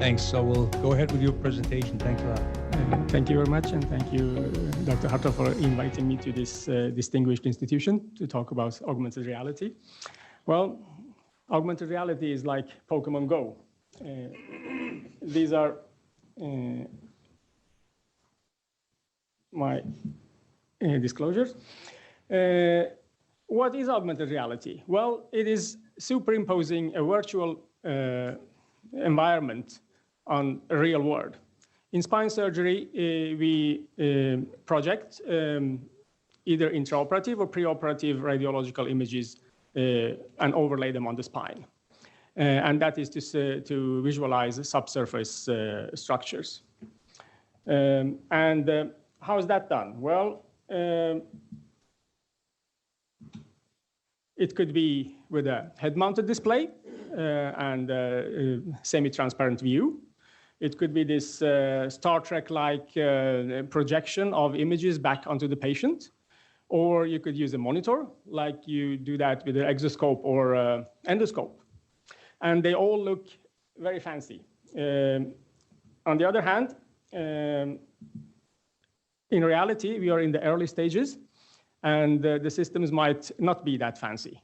Thanks. So we'll go ahead with your presentation. Thanks a lot. Thank you very much, and thank you, Dr. Hartog, for inviting me to this distinguished institution to talk about augmented reality. Well, augmented reality is like Pokemon Go. These are my disclosures. What is augmented reality? Well, it is superimposing a virtual environment on a real world. In spine surgery, we project either intraoperative or preoperative radiological images and overlay them on the spine. And that is to visualize subsurface structures. How is that done? Well, it could be with a head-mounted display and a semi-transparent view. It could be this Star Trek-like projection of images back onto the patient. Or you could use a monitor, like you do that with an exoscope or endoscope. And they all look very fancy. On the other hand, in reality, we are in the early stages, and the systems might not be that fancy.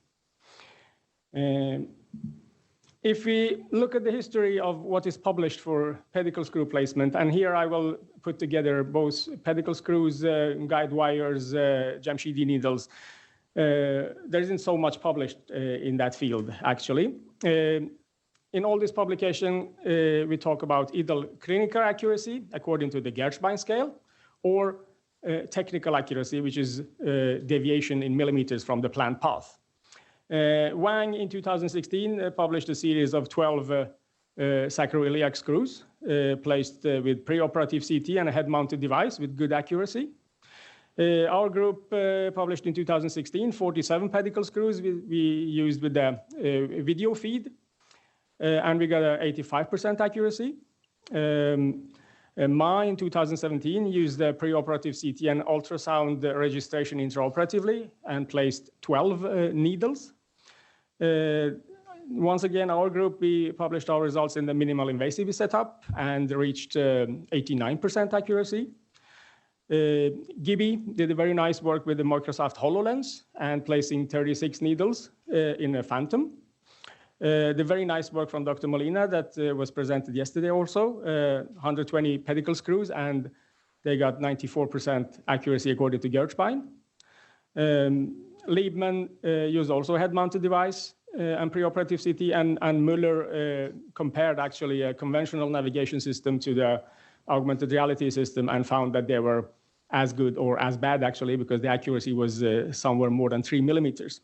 If we look at the history of what is published for pedicle screw placement, and here I will put together both pedicle screws, guide wires, Jamshidi needles, there isn't so much published in that field, actually. In all this publication, we talk about either clinical accuracy, according to the Gershbein scale, or technical accuracy, which is deviation in millimeters from the planned path. Wang, in 2016, published a series of 12 sacroiliac screws placed with preoperative CT and a head-mounted device with good accuracy. Our group published in 2016 47 pedicle screws we used with the video feed, and we got an 85% accuracy. Ma, in 2017, used the preoperative CT and ultrasound registration intraoperatively and placed 12 needles. Once again, our group, we published our results in the minimal invasive setup and reached 89% accuracy. Gibby did a very nice work with the Microsoft HoloLens and placing 36 needles in a phantom. The very nice work from Dr. Molina that was presented yesterday also, 120 pedicle screws, and they got 94% accuracy according to Gershbein. Liebman used also a head-mounted device and preoperative CT, and Muller compared actually a conventional navigation system to the augmented reality system and found that they were as good or as bad, actually, because the accuracy was somewhere more than 3 millimeters.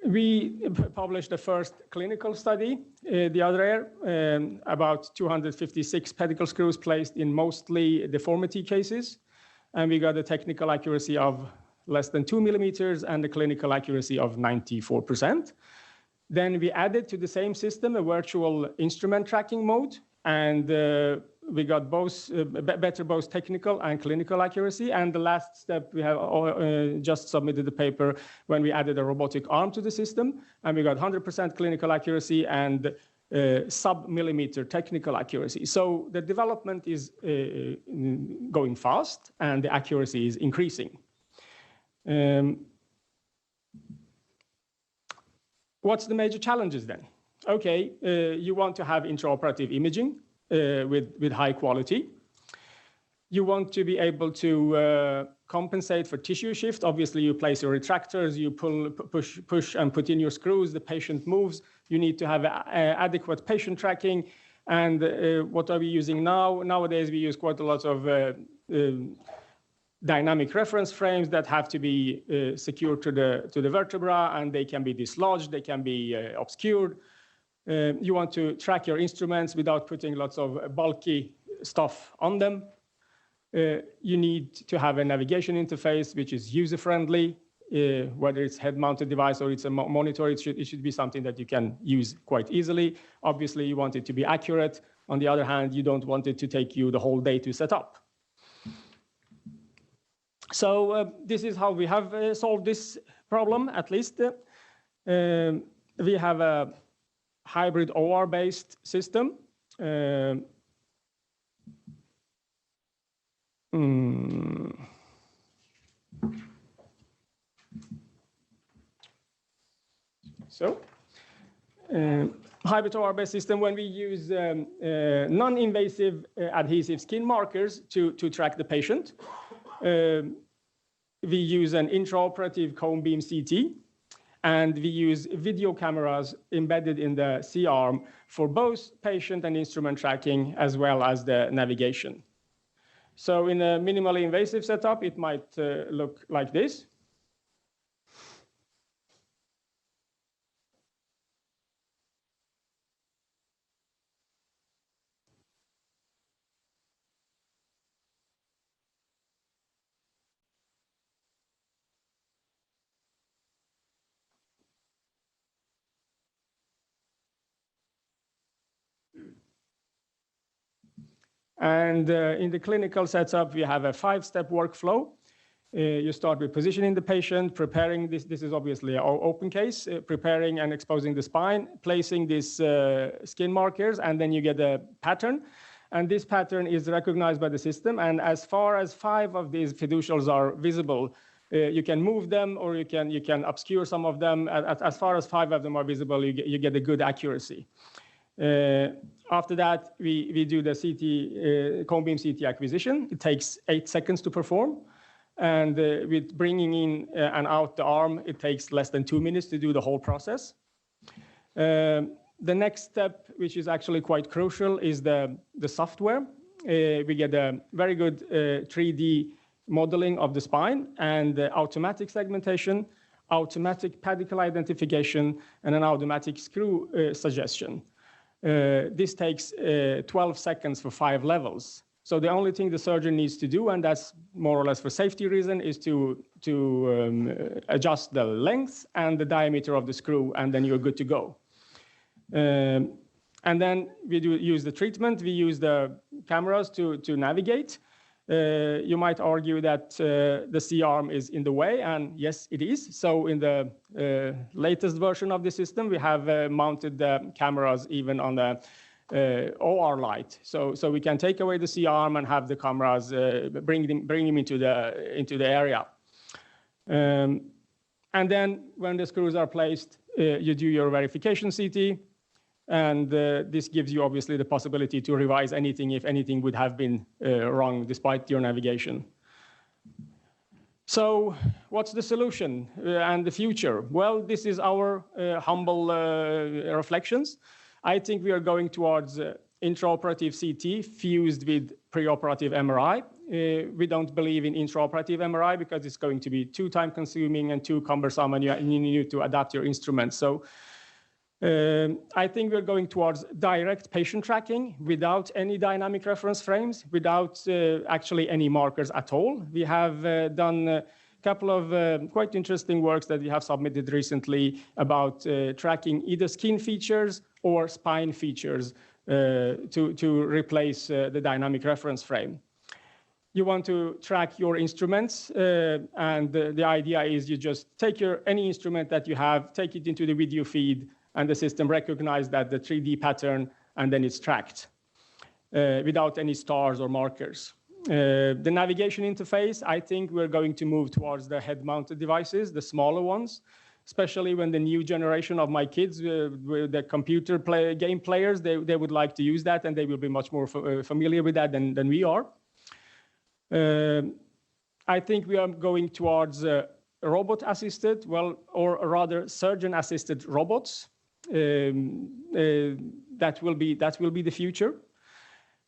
We published the first clinical study the other year, about 256 pedicle screws placed in mostly deformity cases. And we got a technical accuracy of less than 2 millimeters and a clinical accuracy of 94%. Then we added to the same system a virtual instrument tracking mode, and we got both better both technical and clinical accuracy. And the last step, we have just submitted the paper when we added a robotic arm to the system, and we got 100% clinical accuracy and sub-millimeter technical accuracy. So the development is going fast, and the accuracy is increasing. What's the major challenges then? Okay, you want to have intraoperative imaging with high quality. You want to be able to compensate for tissue shift. Obviously, you place your retractors, you push and put in your screws, the patient moves. You need to have adequate patient tracking. And what are we using now? Nowadays, we use quite a lot of dynamic reference frames that have to be secured to the vertebra, and they can be dislodged, they can be obscured. You want to track your instruments without putting lots of bulky stuff on them. You need to have a navigation interface which is user-friendly, whether it's head-mounted device or it's a monitor. It should be something that you can use quite easily. Obviously, you want it to be accurate. On the other hand, you don't want it to take you the whole day to set up. So this is how we have solved this problem, at least. We have a hybrid OR-based system. So, hybrid OR-based system, when we use non-invasive adhesive skin markers to track the patient, we use an intraoperative cone beam CT, and we use video cameras embedded in the C-arm for both patient and instrument tracking, as well as the navigation. So in a minimally invasive setup, it might look like this. And in the clinical setup, we have a 5-step workflow. You start with positioning the patient, preparing this. This is obviously an open case, preparing and exposing the spine, placing these skin markers, and then you get a pattern. And this pattern is recognized by the system. And as far as 5 of these fiducials are visible, you can move them, or you can obscure some of them. As far as 5 of them are visible, you get a good accuracy. After that, we do the CT, cone beam CT acquisition. It takes 8 seconds to perform. And with bringing in and out the arm, it takes less than 2 minutes to do the whole process. The next step, which is actually quite crucial, is the software. We get a very good 3D modeling of the spine and automatic segmentation, automatic pedicle identification, and an automatic screw suggestion. This takes 12 seconds for 5 levels. So the only thing the surgeon needs to do, and that's more or less for safety reason, is to adjust the length and the diameter of the screw, and then you're good to go. And then we use the treatment. We use the cameras to navigate. You might argue that the C-arm is in the way, and yes, it is. So in the latest version of the system, we have mounted the cameras even on the OR light. So we can take away the C-arm and have the cameras bring them into the area. And then when the screws are placed, you do your verification CT. And this gives you obviously the possibility to revise anything if anything would have been wrong despite your navigation. So what's the solution and the future? Well, this is our humble reflections. I think we are going towards intraoperative CT fused with preoperative MRI. We don't believe in intraoperative MRI because it's going to be too time consuming and too cumbersome, and you need to adapt your instruments. So I think we're going towards direct patient tracking without any dynamic reference frames, without actually any markers at all. We have done a couple of quite interesting works that we have submitted recently about tracking either skin features or spine features to replace the dynamic reference frame. You want to track your instruments, and the idea is you just take any instrument that you have, take it into the video feed, and the system recognizes that the 3D pattern, and then it's tracked without any stars or markers. The navigation interface, I think we're going to move towards the head-mounted devices, the smaller ones, especially when the new generation of my kids, the computer game players, they would like to use that, and they will be much more familiar with that than we are. I think we are going towards robot-assisted, or rather surgeon-assisted robots. That will be the future.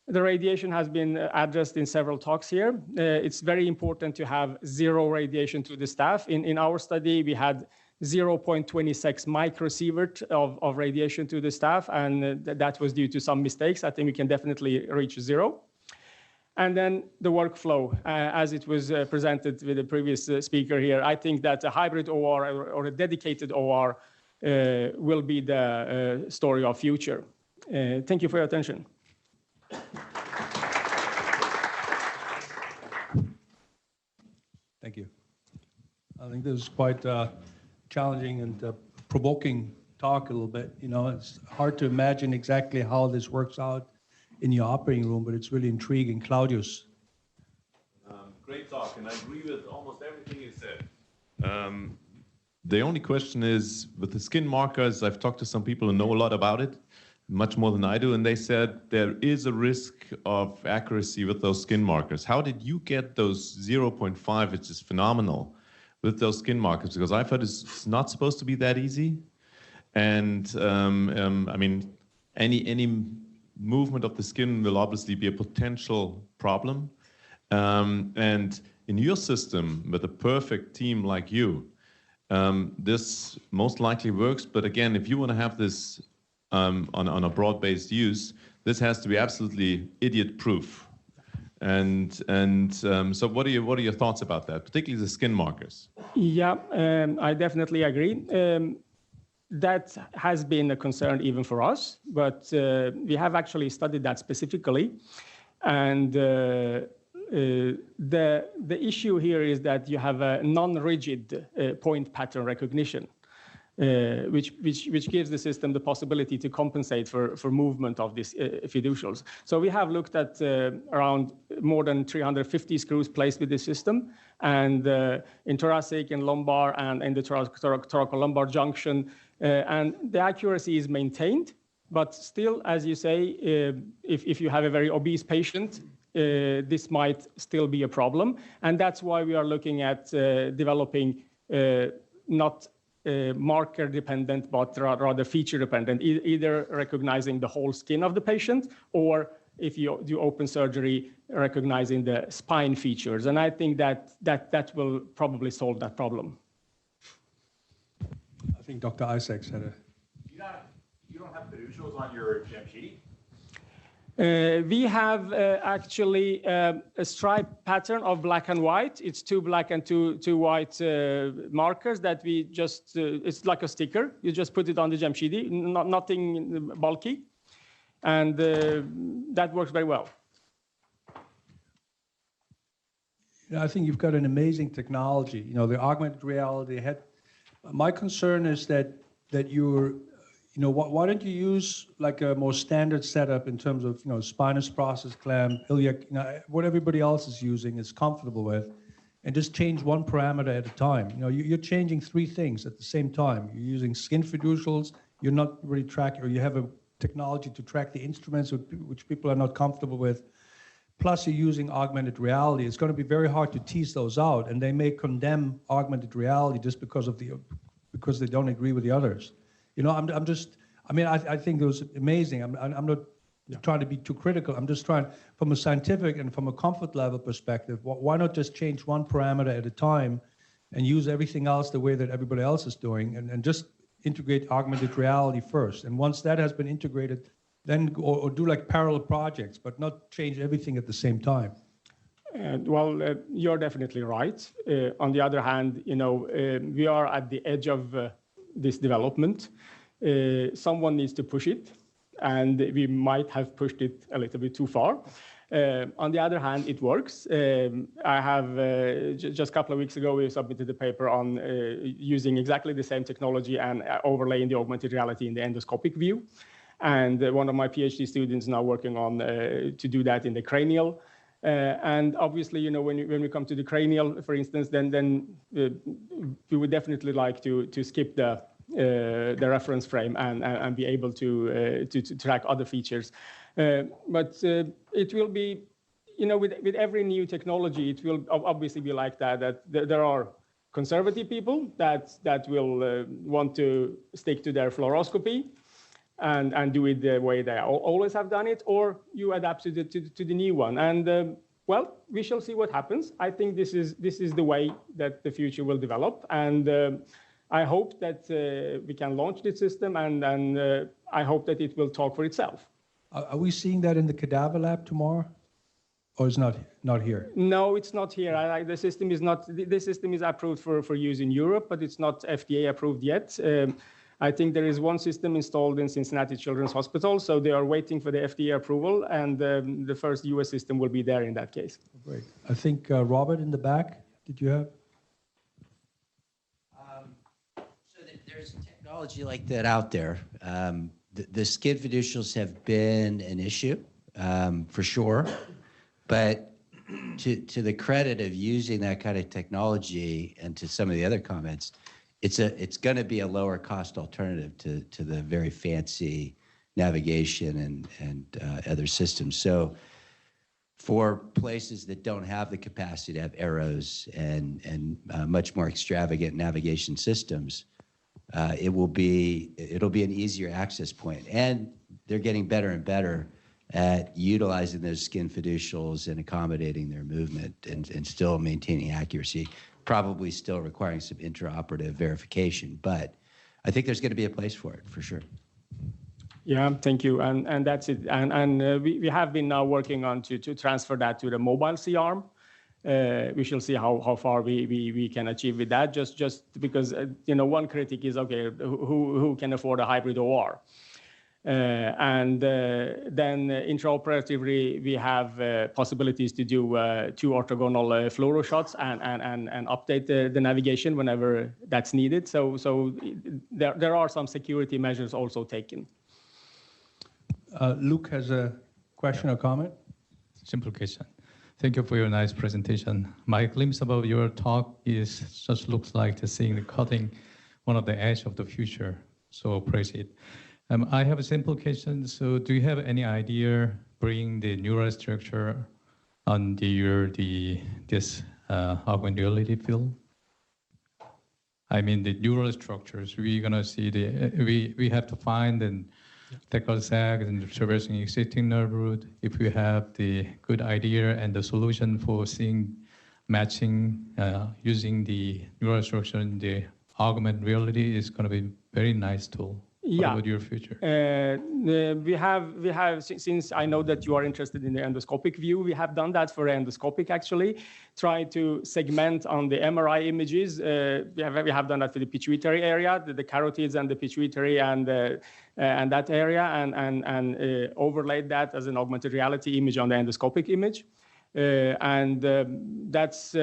The radiation has been addressed in several talks here. It's very important to have 0 radiation to the staff. In our study, we had 0.26 microsievert of radiation to the staff, and that was due to some mistakes. I think we can definitely reach 0. And then the workflow, as it was presented with the previous speaker here, I think that a hybrid OR or a dedicated OR will be the story of future. Thank you for your attention. Thank you. I think this is quite challenging and provoking talk a little bit. You know, it's hard to imagine exactly how this works out in your operating room, but it's really intriguing. Claudius. Great talk, and I agree with almost everything you said. The only question is, with the skin markers, I've talked to some people who know a lot about it, much more than I do, and they said there is a risk of accuracy with those skin markers. How did you get those 0.5, which is phenomenal, with those skin markers? Because I've heard it's not supposed to be that easy. And I mean, any movement of the skin will obviously be a potential problem. And in your system, with a perfect team like you, this most likely works. But again, if you want to have this on a broad-based use, this has to be absolutely idiot-proof. And so what are your thoughts about that, particularly the skin markers? Yeah, I definitely agree. That has been a concern even for us, but we have actually studied that specifically. And the issue here is that you have a non-rigid point pattern recognition, which gives the system the possibility to compensate for movement of these fiducials. So we have looked at around more than 350 screws placed with the system, and in thoracic and lumbar and in the thoracolumbar junction, and the accuracy is maintained. But still, as you say, if you have a very obese patient, this might still be a problem. And that's why we are looking at developing not marker dependent, but rather feature dependent, either recognizing the whole skin of the patient, or if you do open surgery, recognizing the spine features. And I think that will probably solve that problem. I think Dr. Isaacs had a... You don't have fiducials on your Jamshidi? We have actually a stripe pattern of black and white. It's 2 black and two white markers that we just, it's like a sticker. You just put it on the Jamshidi, nothing bulky. And that works very well. You know, I think you've got an amazing technology. You know, the augmented reality. My concern is that you're, you know, why don't you use like a more standard setup in terms of, you know, spinous process clamp, iliac, you know, what everybody else is using is comfortable with, and just change one parameter at a time. You know, you're changing 3 things at the same time. You're using skin fiducials. You're not really tracking, or you have a technology to track the instruments which people are not comfortable with. Plus, you're using augmented reality. It's going to be very hard to tease those out, and they may condemn augmented reality just because they don't agree with the others. You know, I think it was amazing. I'm not trying to be too critical. I'm just trying, from a scientific and from a comfort level perspective, why not just change one parameter at a time and use everything else the way that everybody else is doing, and just integrate augmented reality first. And once that has been integrated, then or do like parallel projects, but not change everything at the same time. Well, you're definitely right. On the other hand, you know, we are at the edge of this development. Someone needs to push it, and we might have pushed it a little bit too far. On the other hand, it works. I have just a couple of weeks ago, we submitted a paper on using exactly the same technology and overlaying the augmented reality in the endoscopic view. And one of my PhD students now working on to do that in the cranial. And obviously, you know, when we come to the cranial, for instance, then we would definitely like to skip the reference frame and be able to track other features. But it will be, you know, with every new technology, it will obviously be like that there are conservative people that will want to stick to their fluoroscopy and do it the way they always have done it, or you adapt to the new one. And well, we shall see what happens. I think this is the way that the future will develop, and I hope that we can launch this system, and I hope that it will talk for itself. Are we seeing that in the cadaver lab tomorrow, or is not here? No, it's not here. The system is not. The system is approved for use in Europe, but it's not FDA approved yet. I think there is one system installed in Cincinnati Children's Hospital, so they are waiting for the FDA approval, and the first US system will be there in that case. Great. I think Robert in the back, did you have? technology like that out there. The skin fiducials have been an issue, for sure, but to the credit of using that kind of technology and to some of the other comments, it's going to be a lower cost alternative to the very fancy navigation and other systems. So for places that don't have the capacity to have arrows and much more extravagant navigation systems, it'll be an easier access point. And they're getting better and better at utilizing those skin fiducials and accommodating their movement and still maintaining accuracy, probably still requiring some intraoperative verification. But I think there's going to be a place for it, for sure. Yeah, thank you. And that's it. And we have been now working on to transfer that to the mobile C-arm. We shall see how far we can achieve with that. Just because one critic is, okay, who can afford a hybrid OR? And then intraoperatively we have possibilities to do 2 orthogonal fluoro shots and update the navigation whenever that's needed. So there are some security measures also taken. Luke has a question or comment. Simple question. Thank you for your nice presentation. My glimpse about your talk is just looks like the seeing the cutting one of the edge of the future. So praise it. I have a simple question. So do you have any idea bringing the neural structure on this augmented reality field? I mean the neural structures. We're gonna see we have to find and tackle sags and traversing existing nerve root. If we have the good idea and the solution for seeing matching using the neural structure in the augmented reality is going to be very nice tool. Yeah. What about your future? We have, since I know that you are interested in the endoscopic view, we have done that for endoscopic actually. Try to segment on the MRI images. We have done that for the pituitary area, the carotids and the pituitary and that area, and overlaid that as an augmented reality image on the endoscopic image. That's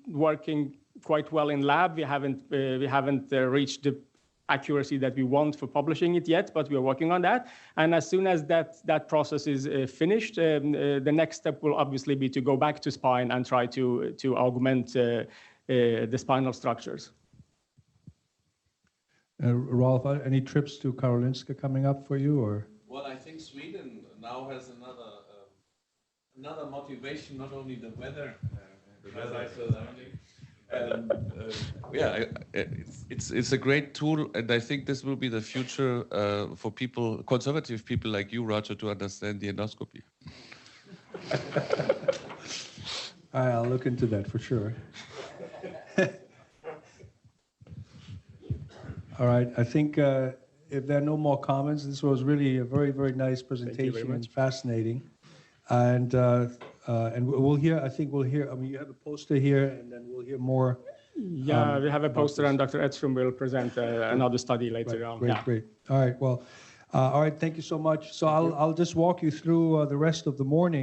working quite well in lab. We haven't reached the accuracy that we want for publishing it yet, but we are working on that. And as soon as that process is finished, the next step will obviously be to go back to spine and try to augment the spinal structures. Rolf, any trips to Karolinska coming up for you, or? Well, I think Sweden now has another motivation, not only the weather, yeah, it's a great tool, and I think this will be the future for people, conservative people like you, Roger, to understand the endoscopy. I'll look into that for sure. All right, I think if there are no more comments, this was really a very, very nice presentation and fascinating. And we'll hear, I mean, you have a poster here, and then we'll hear more. Yeah, we have a poster, and Dr. Edstrom will present another study later on. Great. All right, well, all right, thank you so much. So I'll just walk you through the rest of the morning.